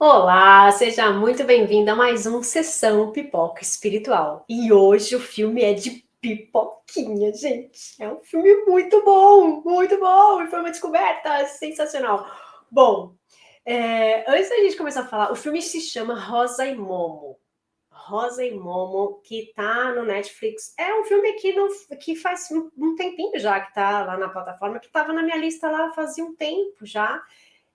Olá, seja muito bem-vinda a mais um Sessão Pipoca Espiritual. E hoje o filme é de pipoquinha, gente. É um filme muito bom, e foi uma descoberta sensacional. Bom, antes da gente começar a falar, o filme se chama Rosa e Momo. Rosa e Momo, que tá no Netflix. É um filme que faz um tempinho já que tá lá na plataforma, que tava na minha lista lá fazia um tempo já,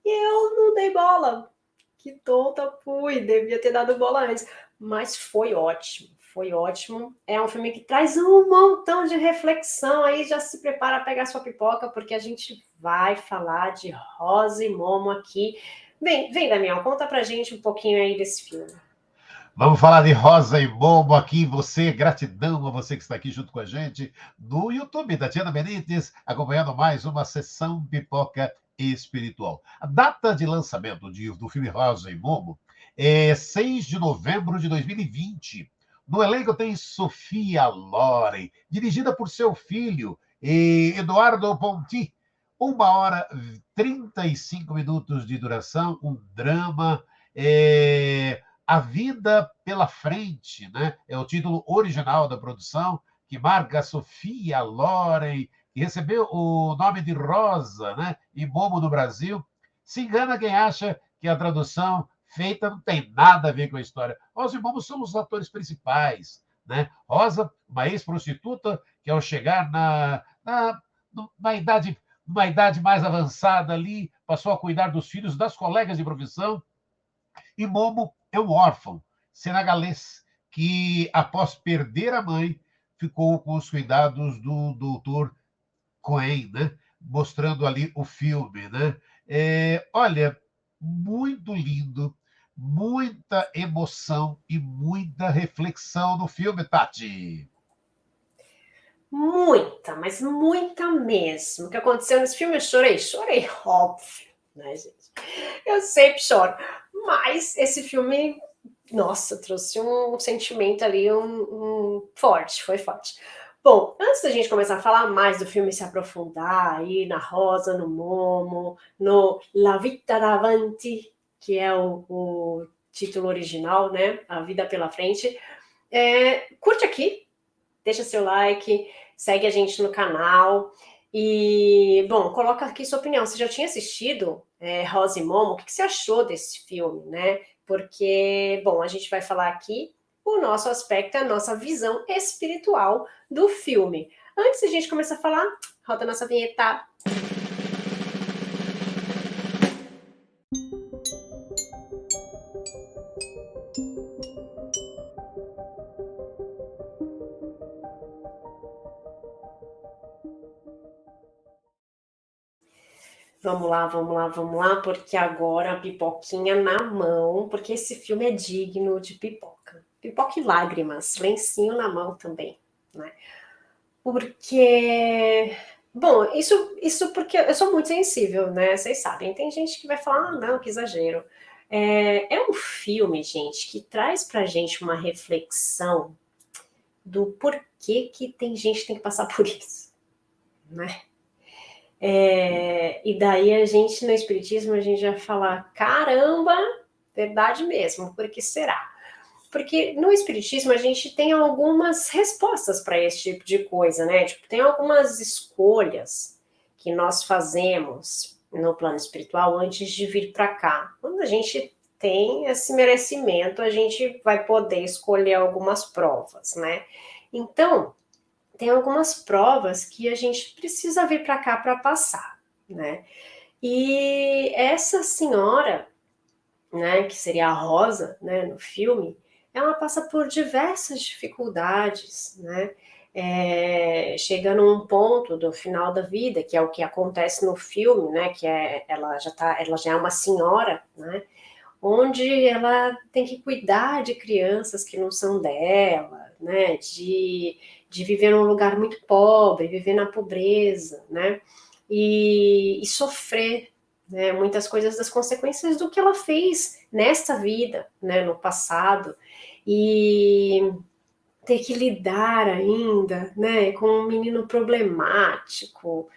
e eu não dei bola. Que tonta fui, devia ter dado bola antes. Mas foi ótimo, foi ótimo. É um filme que traz um montão de reflexão. Aí já se prepara a pegar sua pipoca, porque a gente vai falar de Rosa e Momo aqui. Vem, Damião, conta pra gente um pouquinho aí desse filme. Vamos falar de Rosa e Momo aqui. Gratidão a você que está aqui junto com a gente no YouTube, Tatiana Benítez, acompanhando mais uma sessão Pipoca Espiritual. A data de lançamento do filme Rosa e Momo é 6 de novembro de 2020. No elenco tem Sofia Loren, dirigida por seu filho, Eduardo Ponti. 1 hora e 35 minutos de duração, um drama. A Vida pela Frente, né? É o título original da produção, que marca Sofia Loren, que recebeu o nome de Rosa, né? E Momo no Brasil. Se engana quem acha que a tradução feita não tem nada a ver com a história. Rosa e Momo são os atores principais, né? Rosa, uma ex-prostituta, que ao chegar numa idade mais avançada ali, passou a cuidar dos filhos das colegas de profissão, e Momo é um órfão senegalês que, após perder a mãe, ficou com os cuidados do doutor Cohen, né? Mostrando ali o filme. Né? Olha, muito lindo, muita emoção e muita reflexão no filme, Tati. Muita, mas muita mesmo. O que aconteceu nesse filme, eu chorei, óbvio, né, gente? Eu sempre choro. Mas esse filme, nossa, trouxe um sentimento ali, forte, foi forte. Bom, antes da gente começar a falar mais do filme, se aprofundar aí na Rosa, no Momo, no La Vita Davanti, que é o título original, né? A Vida pela Frente. Curte aqui, deixa seu like, segue a gente no canal. E, bom, coloca aqui sua opinião. Você já tinha assistido Rosa e Momo? O que você achou desse filme, né? Porque, bom, a gente vai falar aqui o nosso aspecto, a nossa visão espiritual do filme. Antes de a gente começar a falar, roda a nossa vinheta. Vamos lá, porque agora a pipoquinha na mão, porque esse filme é digno de pipoca. Pipoca e lágrimas, lencinho na mão também, né? Porque, bom, isso porque eu sou muito sensível, né? Vocês sabem, tem gente que vai falar, ah, não, que exagero. É um filme, gente, que traz pra gente uma reflexão do porquê que tem gente que tem que passar por isso, né? E daí a gente, no Espiritismo, a gente vai falar, caramba, verdade mesmo, por que será? Porque no Espiritismo a gente tem algumas respostas para esse tipo de coisa, né? Tipo, tem algumas escolhas que nós fazemos no plano espiritual antes de vir para cá. Quando a gente tem esse merecimento, a gente vai poder escolher algumas provas, né? Então, tem algumas provas que a gente precisa vir para cá para passar, né? E essa senhora, né, que seria a Rosa, né, no filme, ela passa por diversas dificuldades, né? Chega num ponto do final da vida, que é o que acontece no filme, né? Que ela já é uma senhora, né? Onde ela tem que cuidar de crianças que não são dela, né? De viver num lugar muito pobre, viver na pobreza, né? E sofrer, né, muitas coisas das consequências do que ela fez nesta vida, né, no passado, e ter que lidar ainda, né, com um menino problemático,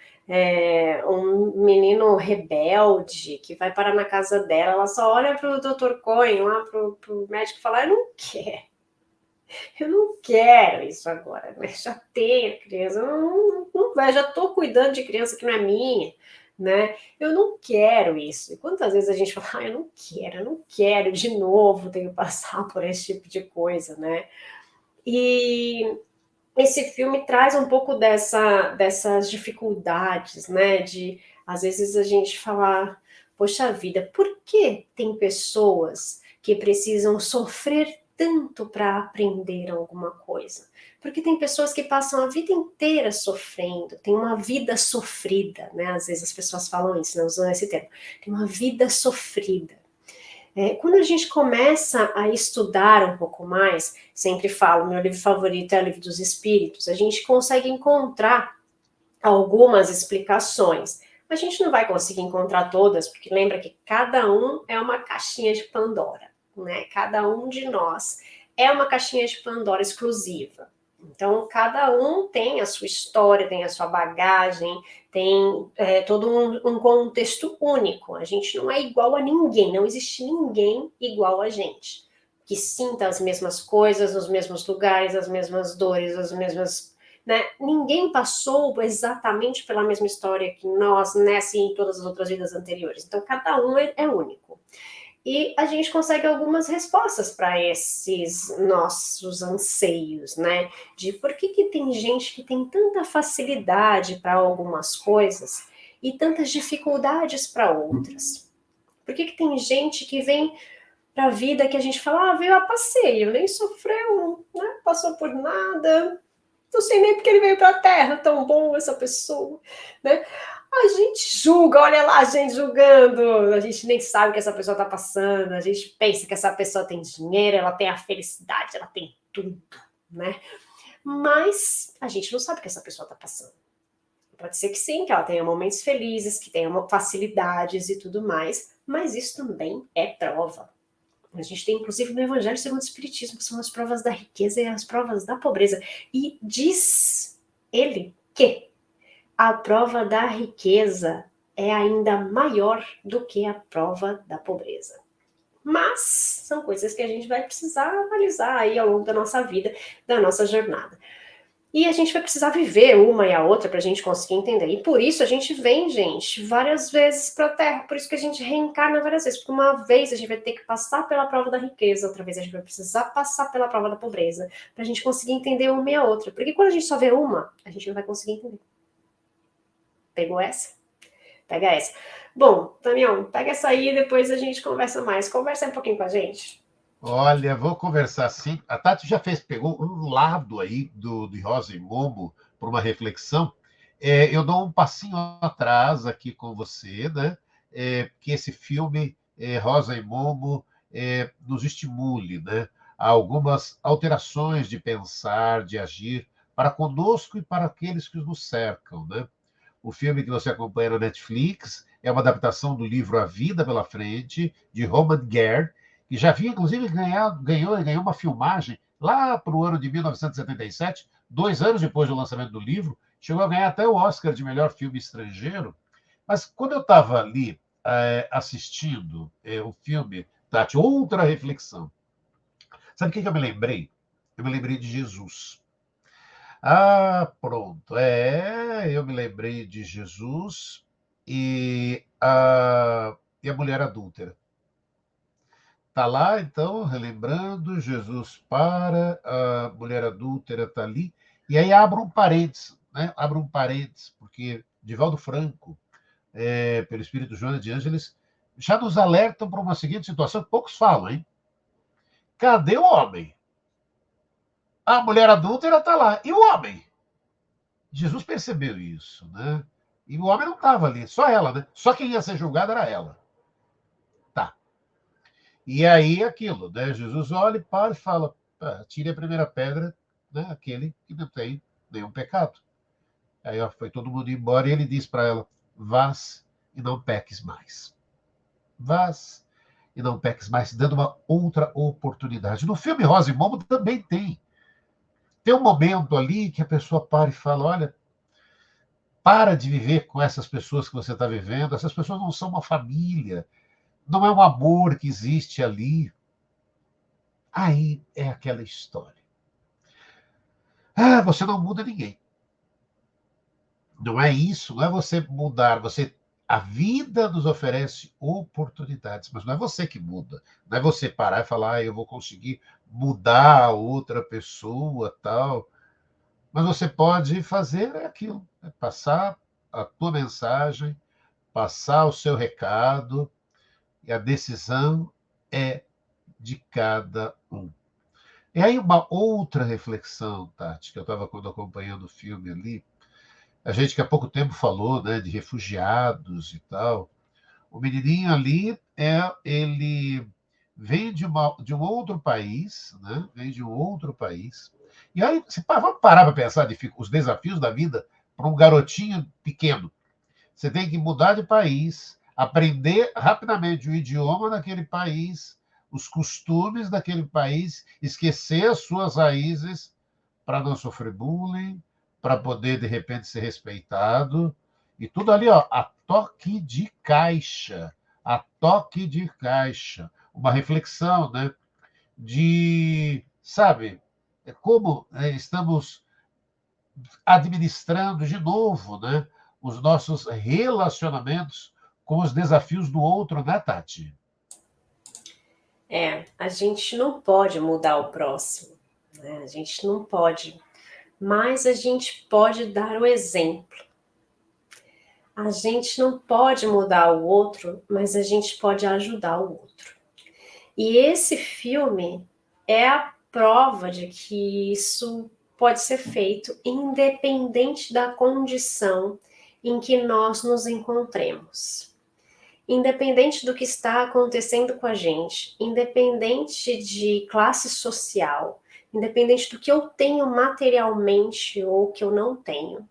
Um menino rebelde que vai parar na casa dela, ela só olha para o Dr. Cohen, lá para o médico, e fala: eu não quero isso agora, né? Já tenho criança, eu já estou cuidando de criança que não é minha, né? Eu não quero isso. E quantas vezes a gente fala: eu não quero de novo, tenho que passar por esse tipo de coisa, né? E esse filme traz um pouco dessas dificuldades, né? De, às vezes, a gente falar: poxa vida, por que tem pessoas que precisam sofrer tanto para aprender alguma coisa? Porque tem pessoas que passam a vida inteira sofrendo, tem uma vida sofrida, né? Às vezes as pessoas falam isso, né? Usando esse termo, tem uma vida sofrida. Quando a gente começa a estudar um pouco mais, sempre falo, meu livro favorito é o Livro dos Espíritos, a gente consegue encontrar algumas explicações. A gente não vai conseguir encontrar todas, porque lembra que cada um é uma caixinha de Pandora, né? Cada um de nós é uma caixinha de Pandora exclusiva. Então, cada um tem a sua história, tem a sua bagagem, tem todo um contexto único. A gente não é igual a ninguém, não existe ninguém igual a gente, que sinta as mesmas coisas, nos mesmos lugares, as mesmas dores, as mesmas, né? Ninguém passou exatamente pela mesma história que nós, né? Assim, em todas as outras vidas anteriores. Então, cada um é único. E a gente consegue algumas respostas para esses nossos anseios, né? De por que tem gente que tem tanta facilidade para algumas coisas e tantas dificuldades para outras. Por que tem gente que vem para a vida que a gente fala: veio a passeio, nem sofreu, né? Passou por nada, não sei nem porque ele veio para a Terra, tão bom essa pessoa, né? A gente julga, olha lá a gente julgando, a gente nem sabe o que essa pessoa está passando, a gente pensa que essa pessoa tem dinheiro, ela tem a felicidade, ela tem tudo, né? Mas a gente não sabe o que essa pessoa está passando. Pode ser que sim, que ela tenha momentos felizes, que tenha facilidades e tudo mais, mas isso também é prova. A gente tem, inclusive, no Evangelho segundo o Espiritismo, que são as provas da riqueza e as provas da pobreza. E diz ele que a prova da riqueza é ainda maior do que a prova da pobreza. Mas são coisas que a gente vai precisar analisar aí ao longo da nossa vida, da nossa jornada. E a gente vai precisar viver uma e a outra para a gente conseguir entender. E por isso a gente vem, gente, várias vezes para a Terra. Por isso que a gente reencarna várias vezes. Porque uma vez a gente vai ter que passar pela prova da riqueza, outra vez a gente vai precisar passar pela prova da pobreza, para a gente conseguir entender uma e a outra. Porque quando a gente só vê uma, a gente não vai conseguir entender. Pegou essa? Pega essa. Bom, Damião, pega essa aí e depois a gente conversa mais. Conversa um pouquinho com a gente. Olha, vou conversar sim. A Tati já pegou um lado aí de Rosa e Momo para uma reflexão. Eu dou um passinho atrás aqui com você, né? Que esse filme, Rosa e Momo, nos estimule, né? A algumas alterações de pensar, de agir, para conosco e para aqueles que nos cercam, né? O filme que você acompanha na Netflix é uma adaptação do livro A Vida pela Frente, de Roman Guer, que já havia, inclusive, ganhou uma filmagem lá para o ano de 1977, 2 anos depois do lançamento do livro, chegou a ganhar até o Oscar de melhor filme estrangeiro. Mas quando eu estava ali assistindo o filme, Tati, outra reflexão. Sabe o que eu me lembrei? Eu me lembrei de Jesus. Ah, pronto. Eu me lembrei de Jesus e a mulher adúltera. Está lá, então, relembrando, Jesus para, a mulher adúltera está ali, e aí abre um parênteses, né? Abre um parênteses, porque Divaldo Franco, pelo Espírito Joana de Ângeles, já nos alertam para uma seguinte situação que poucos falam, hein? Cadê o homem? A mulher adúltera está lá. E o homem? Jesus percebeu isso, né? E o homem não estava ali, só ela, né? Só quem ia ser julgado era ela. Tá. E aí aquilo, né? Jesus olha e para e fala: tire a primeira pedra, né? Aquele que não tem nenhum pecado. Aí foi todo mundo embora e ele diz para ela: vás e não peques mais. Vás e não peques mais, dando uma outra oportunidade. No filme Rosa e Momo também tem. Tem um momento ali que a pessoa para e fala: olha, para de viver com essas pessoas que você está vivendo. Essas pessoas não são uma família, não é um amor que existe ali. Aí é aquela história. Ah, você não muda ninguém. Não é isso, não é você mudar, a vida nos oferece oportunidades, mas não é você que muda. Não é você parar e falar, eu vou conseguir mudar a outra pessoa, tal. Mas você pode fazer aquilo, né? Passar a tua mensagem, passar o seu recado, e a decisão é de cada um. E aí uma outra reflexão, Tati, que eu estava quando acompanhando o filme ali, a gente que há pouco tempo falou, né, de refugiados e tal. O menininho ali ele vem de um outro país, né? Vem de um outro país. E aí, vamos parar para pensar os desafios da vida para um garotinho pequeno. Você tem que mudar de país, aprender rapidamente o idioma daquele país, os costumes daquele país, esquecer as suas raízes para não sofrer bullying, para poder, de repente, ser respeitado. E tudo ali, ó, a toque de caixa. A toque de caixa. Uma reflexão, né? De, sabe, como estamos administrando de novo, né? Os nossos relacionamentos com os desafios do outro, né, Tati? A gente não pode mudar o próximo, né? A gente não pode, mas a gente pode dar o exemplo. A gente não pode mudar o outro, mas a gente pode ajudar o outro. E esse filme é a prova de que isso pode ser feito independente da condição em que nós nos encontremos. Independente do que está acontecendo com a gente, independente de classe social, independente do que eu tenho materialmente ou que eu não tenho,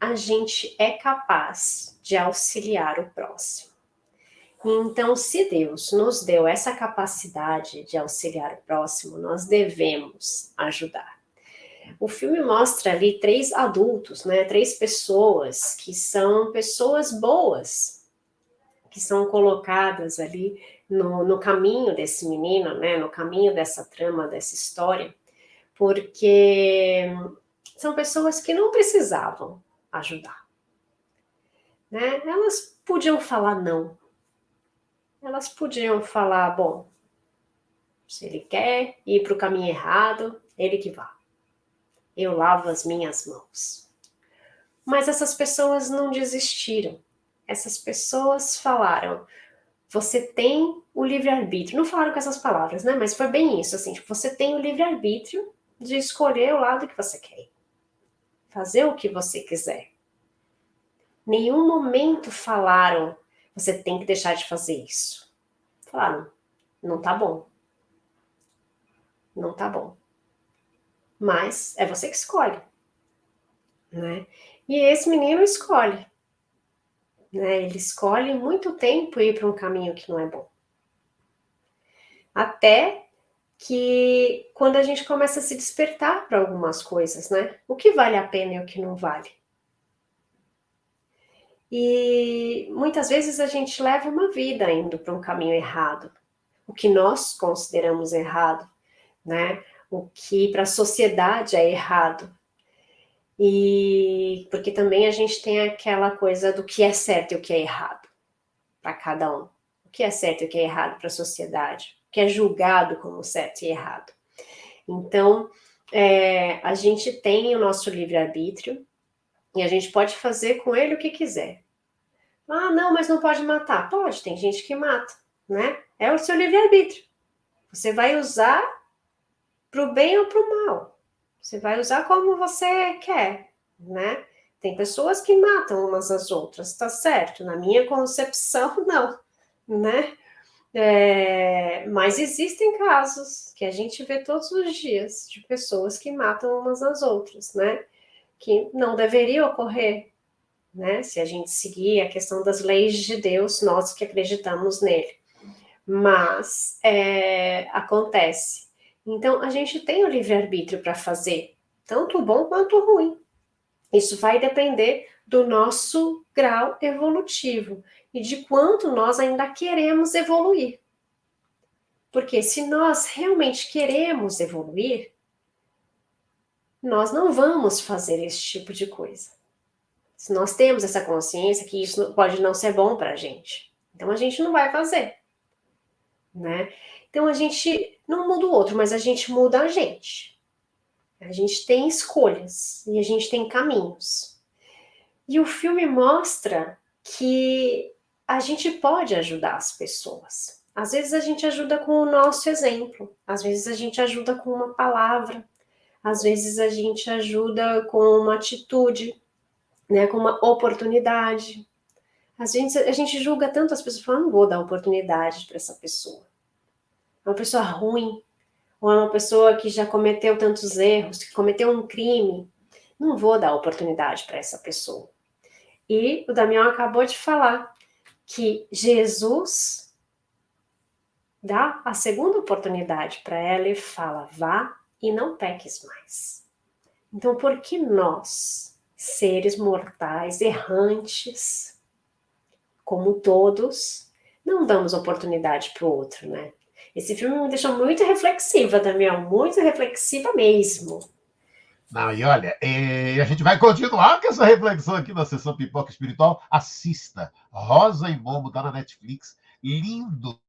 a gente é capaz de auxiliar o próximo. Então, se Deus nos deu essa capacidade de auxiliar o próximo, nós devemos ajudar. O filme mostra ali 3 adultos, né? 3 pessoas que são pessoas boas, que são colocadas ali no caminho desse menino, né? No caminho dessa trama, dessa história, porque são pessoas que não precisavam ajudar, né? Elas podiam falar não. Elas podiam falar, bom, se ele quer ir para o caminho errado, ele que vá. Eu lavo as minhas mãos. Mas essas pessoas não desistiram. Essas pessoas falaram, você tem o livre-arbítrio. Não falaram com essas palavras, né? Mas foi bem isso, assim, tipo, você tem o livre-arbítrio de escolher o lado que você quer ir. Fazer o que você quiser. Nenhum momento falaram, você tem que deixar de fazer isso. Falaram, não tá bom. Não tá bom. Mas é você que escolhe, né? E esse menino escolhe, né? Ele escolhe muito tempo ir para um caminho que não é bom. Até que quando a gente começa a se despertar para algumas coisas, né? O que vale a pena e o que não vale. E muitas vezes a gente leva uma vida indo para um caminho errado, o que nós consideramos errado, né? O que para a sociedade é errado. E porque também a gente tem aquela coisa do que é certo e o que é errado para cada um. O que é certo e o que é errado para a sociedade. O que é julgado como certo e errado. Então, a gente tem o nosso livre-arbítrio e a gente pode fazer com ele o que quiser. Ah, não, mas não pode matar. Pode, tem gente que mata, né? É o seu livre-arbítrio. Você vai usar para o bem ou para o mal. Você vai usar como você quer, né? Tem pessoas que matam umas às outras, tá certo? Na minha concepção, não, né? Mas existem casos que a gente vê todos os dias de pessoas que matam umas às outras, né? Que não deveria ocorrer, né? Se a gente seguir a questão das leis de Deus, nós que acreditamos nele. Mas acontece. Então, a gente tem o livre-arbítrio para fazer, tanto o bom quanto o ruim. Isso vai depender do nosso grau evolutivo e de quanto nós ainda queremos evoluir. Porque se nós realmente queremos evoluir, nós não vamos fazer esse tipo de coisa. Se nós temos essa consciência que isso pode não ser bom para a gente, então a gente não vai fazer, né? Então a gente não muda o outro, mas a gente muda a gente. A gente tem escolhas e a gente tem caminhos. E o filme mostra que a gente pode ajudar as pessoas. Às vezes a gente ajuda com o nosso exemplo, às vezes a gente ajuda com uma palavra, às vezes a gente ajuda com uma atitude, né, com uma oportunidade. Às vezes a gente julga tanto as pessoas, fala, não vou dar oportunidade para essa pessoa. É uma pessoa ruim, ou é uma pessoa que já cometeu tantos erros, que cometeu um crime. Não vou dar oportunidade para essa pessoa. E o Damião acabou de falar que Jesus dá a segunda oportunidade para ela e fala, vá e não peques mais. Então, por que nós, seres mortais, errantes, como todos, não damos oportunidade para o outro, né? Esse filme me deixou muito reflexiva, Damião, muito reflexiva mesmo. Não, e olha, a gente vai continuar com essa reflexão aqui na sessão Pipoca Espiritual. Assista. Rosa e Momo está na Netflix. Lindo,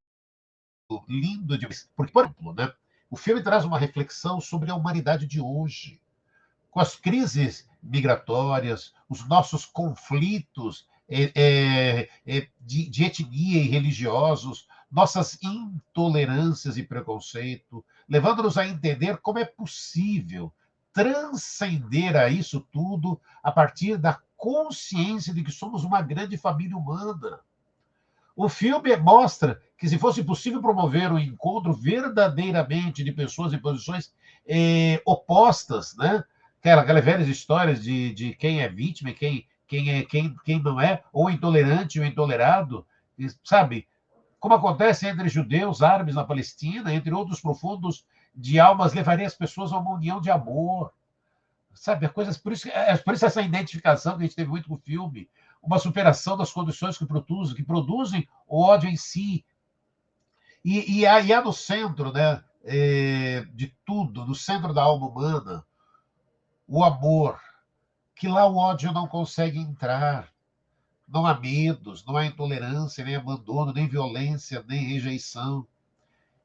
lindo demais. Porque, por exemplo, né, o filme traz uma reflexão sobre a humanidade de hoje. Com as crises migratórias, os nossos conflitos de etnia e religiosos, nossas intolerâncias e preconceito, levando-nos a entender como é possível transcender a isso tudo a partir da consciência de que somos uma grande família humana. O filme mostra que, se fosse possível promover um encontro verdadeiramente de pessoas em posições opostas, né? Aquelas velhas histórias de quem é vítima e quem não é, ou intolerante ou intolerado, sabe? Como acontece entre judeus, árabes na Palestina, entre outros profundos de almas, levaria as pessoas a uma união de amor, sabe? Coisas, por isso essa identificação que a gente teve muito com o filme, uma superação das condições que produzem o ódio em si. E há no centro, né, de tudo, no centro da alma humana, o amor, que lá o ódio não consegue entrar. Não há medos, não há intolerância, nem abandono, nem violência, nem rejeição.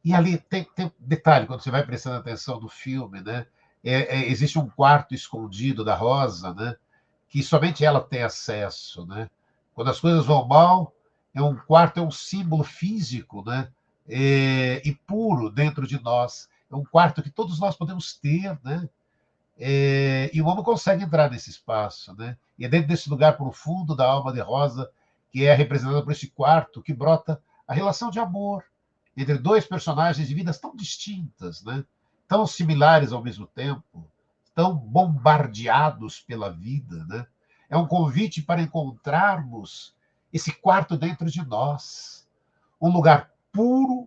E ali tem detalhe, quando você vai prestando atenção no filme, né? Existe um quarto escondido da Rosa, né? Que somente ela tem acesso, né? Quando as coisas vão mal, um quarto é um símbolo físico, né? E puro dentro de nós. É um quarto que todos nós podemos ter, né? E o homem consegue entrar nesse espaço, né? E é dentro desse lugar profundo da alma de Rosa que é representado por esse quarto que brota a relação de amor entre dois personagens de vidas tão distintas, né? Tão similares ao mesmo tempo, tão bombardeados pela vida, né? É um convite para encontrarmos esse quarto dentro de nós, um lugar puro,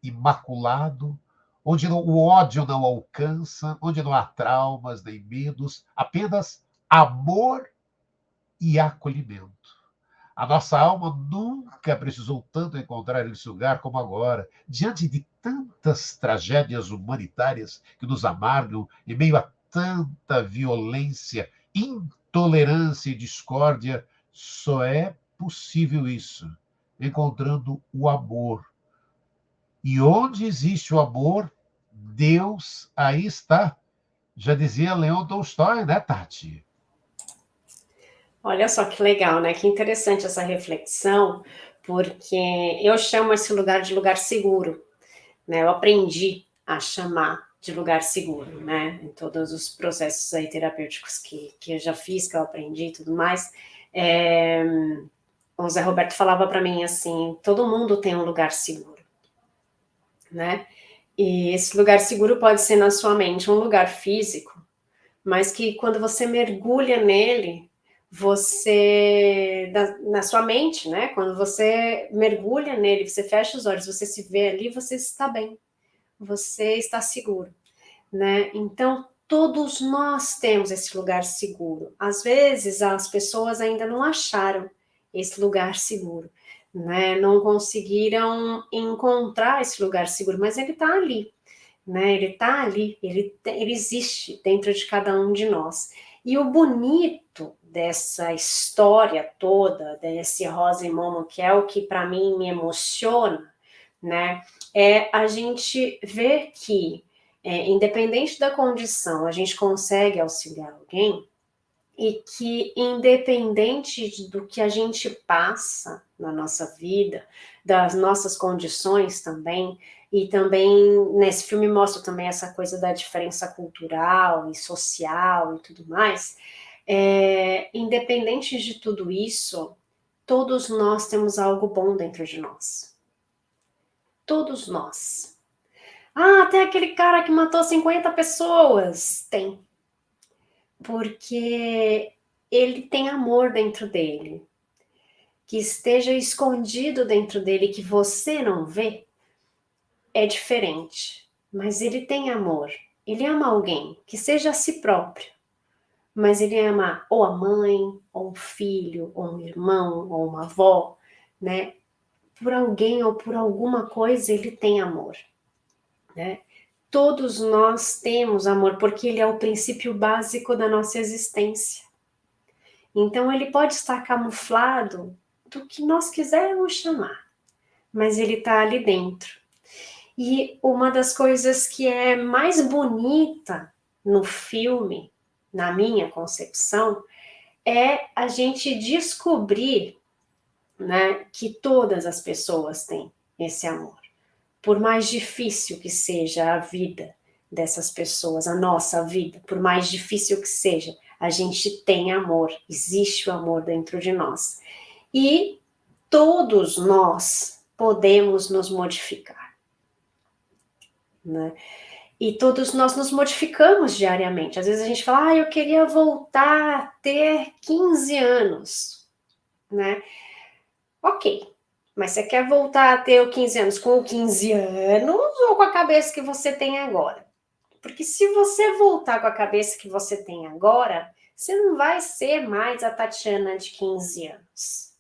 imaculado, onde o ódio não alcança, onde não há traumas nem medos, apenas amor e acolhimento. A nossa alma nunca precisou tanto encontrar esse lugar como agora, diante de tantas tragédias humanitárias que nos amargam, em meio a tanta violência, intolerância e discórdia. Só é possível isso encontrando o amor. E onde existe o amor, Deus aí está. Já dizia Leon Tolstói, né, Tati? Olha só que legal, né? Que interessante essa reflexão, porque eu chamo esse lugar de lugar seguro, né? Eu aprendi a chamar de lugar seguro, né? Em todos os processos aí terapêuticos que eu já fiz, que eu aprendi e tudo mais. O Zé Roberto falava para mim assim, todo mundo tem um lugar seguro, né? E esse lugar seguro pode ser na sua mente, um lugar físico, mas que quando você mergulha nele, na sua mente, né? Quando você mergulha nele, você fecha os olhos, você se vê ali, você está bem, você está seguro, né? Então, todos nós temos esse lugar seguro. Às vezes, as pessoas ainda não acharam esse lugar seguro, né? Não conseguiram encontrar esse lugar seguro, mas ele está ali, né? Ele está ali, ele existe dentro de cada um de nós. E o bonito dessa história toda, desse Rosa e Momo, que é o que para mim me emociona, né? É a gente ver que, independente da condição, a gente consegue auxiliar alguém, e que, independente do que a gente passa na nossa vida, das nossas condições também, e também nesse filme mostra também essa coisa da diferença cultural e social e tudo mais, independente de tudo isso, todos nós temos algo bom dentro de nós. Todos nós. Ah, tem aquele cara que matou 50 pessoas. Tem. Porque ele tem amor dentro dele. Que esteja escondido dentro dele, que você não vê, é diferente. Mas ele tem amor. Ele ama alguém, que seja a si próprio. Mas ele ama ou a mãe, ou um filho, ou um irmão, ou uma avó, né? Por alguém ou por alguma coisa, ele tem amor, né? Todos nós temos amor, porque ele é o princípio básico da nossa existência. Então, ele pode estar camuflado do que nós quisermos chamar, mas ele está ali dentro. E uma das coisas que é mais bonita no filme, na minha concepção, é a gente descobrir, né, que todas as pessoas têm esse amor. Por mais difícil que seja a vida dessas pessoas, a nossa vida, por mais difícil que seja, a gente tem amor, existe o amor dentro de nós. E todos nós podemos nos modificar, né? E todos nós nos modificamos diariamente. Às vezes a gente fala, eu queria voltar a ter 15 anos, né? Ok, mas você quer voltar a ter 15 anos com 15 anos ou com a cabeça que você tem agora? Porque se você voltar com a cabeça que você tem agora, você não vai ser mais a Tatiana de 15 anos.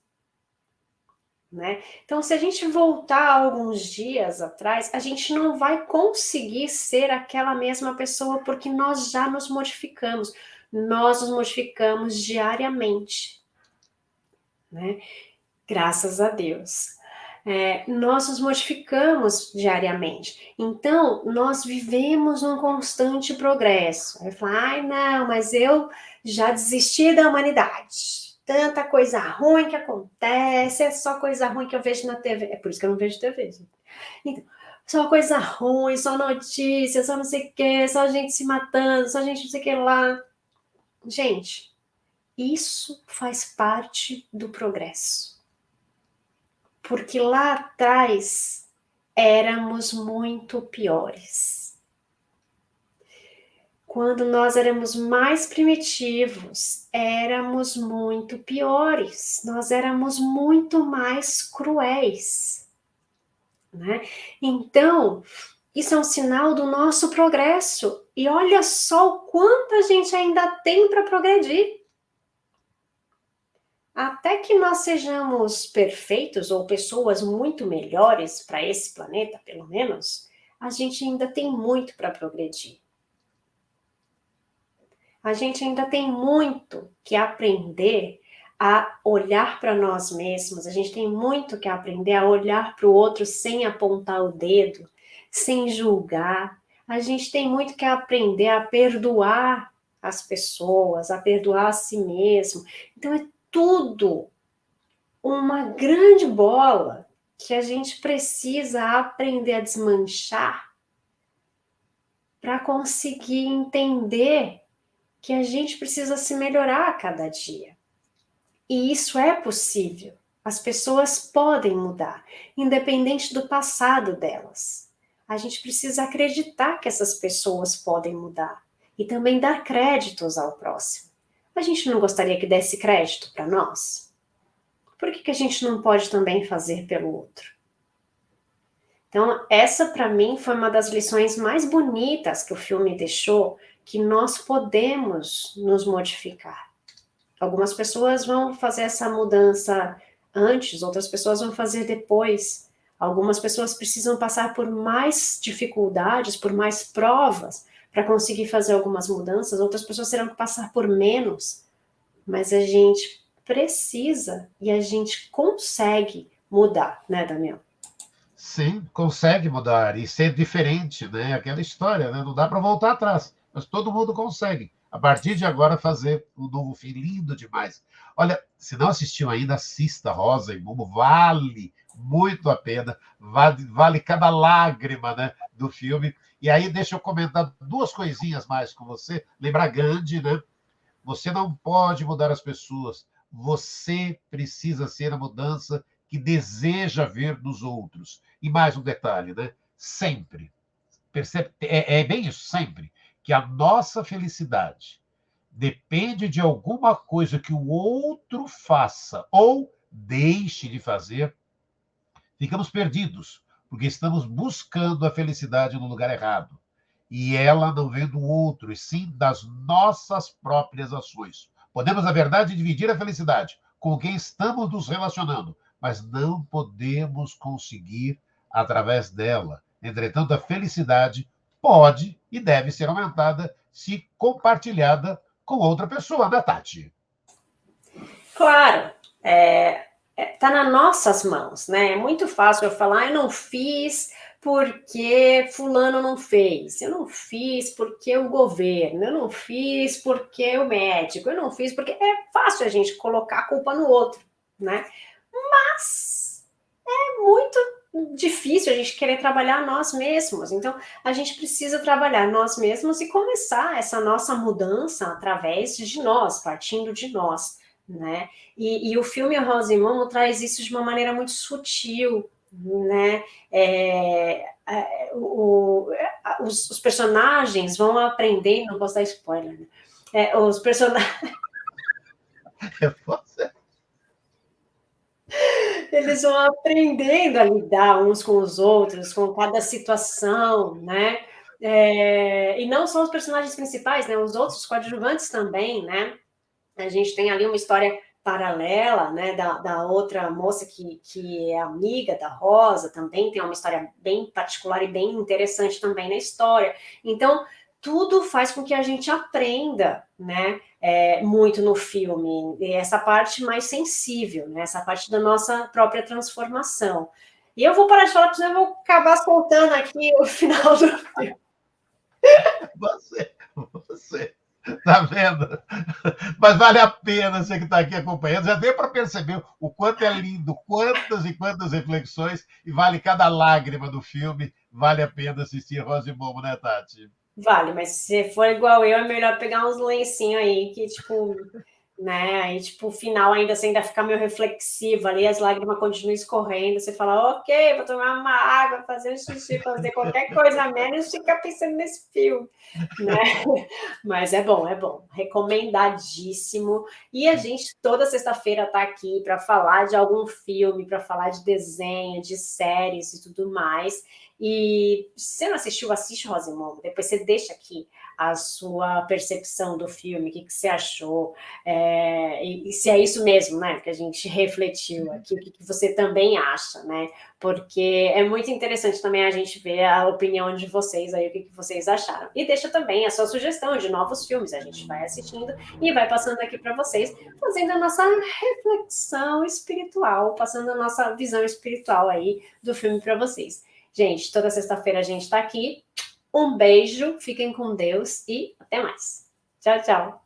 Né? Então, se a gente voltar alguns dias atrás, a gente não vai conseguir ser aquela mesma pessoa, porque nós já nos modificamos. Nós nos modificamos diariamente. Né? Graças a Deus. Nós nos modificamos diariamente. Então, nós vivemos um constante progresso. Aí fala, não, mas eu já desisti da humanidade. Tanta coisa ruim que acontece, é só coisa ruim que eu vejo na TV. É por isso que eu não vejo TV, gente. Então, só coisa ruim, só notícias, só não sei o quê, só gente se matando, só gente não sei o que lá. Gente, isso faz parte do progresso. Porque lá atrás éramos muito piores. Quando nós éramos mais primitivos, éramos muito piores. Nós éramos muito mais cruéis, né? Então, isso é um sinal do nosso progresso. E olha só o quanto a gente ainda tem para progredir. Até que nós sejamos perfeitos ou pessoas muito melhores para esse planeta, pelo menos, a gente ainda tem muito para progredir. A gente ainda tem muito que aprender a olhar para nós mesmos, a gente tem muito que aprender a olhar para o outro sem apontar o dedo, sem julgar. A gente tem muito que aprender a perdoar as pessoas, a perdoar a si mesmo. Então, é tudo uma grande bola que a gente precisa aprender a desmanchar para conseguir entender que a gente precisa se melhorar a cada dia. E isso é possível. As pessoas podem mudar, independente do passado delas. A gente precisa acreditar que essas pessoas podem mudar e também dar créditos ao próximo. A gente não gostaria que desse crédito para nós? Por que a gente não pode também fazer pelo outro? Então, essa para mim foi uma das lições mais bonitas que o filme deixou, que nós podemos nos modificar. Algumas pessoas vão fazer essa mudança antes, outras pessoas vão fazer depois. Algumas pessoas precisam passar por mais dificuldades, por mais provas, para conseguir fazer algumas mudanças, outras pessoas terão que passar por menos. Mas a gente precisa e a gente consegue mudar, né, Daniel? Sim, consegue mudar e ser diferente, né? Aquela história, né? Não dá para voltar atrás, mas todo mundo consegue. A partir de agora, fazer um novo filme lindo demais. Olha, se não assistiu ainda, assista Rosa e Momo, vale muito a pena, vale cada lágrima, né, do filme. E aí, deixa eu comentar duas coisinhas mais com você. Lembrar Gandhi, né? Você não pode mudar as pessoas. Você precisa ser a mudança que deseja ver nos outros. E mais um detalhe, né? Sempre. Percebe? É bem isso, sempre. Que a nossa felicidade depende de alguma coisa que o outro faça ou deixe de fazer, ficamos perdidos, porque estamos buscando a felicidade no lugar errado. E ela não vem do outro, e sim das nossas próprias ações. Podemos, na verdade, dividir a felicidade com quem estamos nos relacionando, mas não podemos conseguir através dela. Entretanto, a felicidade pode e deve ser aumentada se compartilhada com outra pessoa, né, Tati? Claro, tá nas nossas mãos, né? É muito fácil eu falar, eu não fiz porque fulano não fez, eu não fiz porque o governo, eu não fiz porque o médico, eu não fiz porque é fácil a gente colocar a culpa no outro, né? Mas é muito difícil a gente querer trabalhar nós mesmos. Então, a gente precisa trabalhar nós mesmos e começar essa nossa mudança através de nós, partindo de nós, né? E o filme Rosa e Momo traz isso de uma maneira muito sutil, né? Os personagens vão aprendendo, não posso dar spoiler, né? Os personagens eles vão aprendendo a lidar uns com os outros, com cada situação, né? E não só os personagens principais, né? Os outros coadjuvantes também, né? A gente tem ali uma história paralela, né, da outra moça que é amiga da Rosa, também tem uma história bem particular e bem interessante também na história. Então, tudo faz com que a gente aprenda, né, muito no filme, e essa parte mais sensível, né, essa parte da nossa própria transformação. E eu vou parar de falar, porque senão eu vou acabar soltando aqui o final do filme. Você. Tá vendo? Mas vale a pena você que está aqui acompanhando. Já deu para perceber o quanto é lindo, quantas e quantas reflexões, e vale cada lágrima do filme. Vale a pena assistir Rosa e Momo, né, Tati? Vale, mas se for igual eu, é melhor pegar uns lencinhos aí, que, tipo, né, aí, tipo, o final ainda, você ainda fica meio reflexivo ali, as lágrimas continuam escorrendo, você fala, ok, vou tomar uma água, fazer um xixi, fazer qualquer coisa menos ficar pensando nesse filme, né? Mas é bom, recomendadíssimo. E a gente toda sexta-feira tá aqui para falar de algum filme, para falar de desenho, de séries e tudo mais. E se você não assistiu, assiste Rosimond. Depois você deixa aqui a sua percepção do filme, o que você achou, e se é isso mesmo, né, que a gente refletiu aqui, o que você também acha, né? Porque é muito interessante também a gente ver a opinião de vocês aí, o que vocês acharam. E deixa também a sua sugestão de novos filmes, a gente vai assistindo e vai passando aqui para vocês, fazendo a nossa reflexão espiritual, passando a nossa visão espiritual aí do filme para vocês. Gente, toda sexta-feira a gente está aqui. Um beijo, fiquem com Deus e até mais. Tchau, tchau.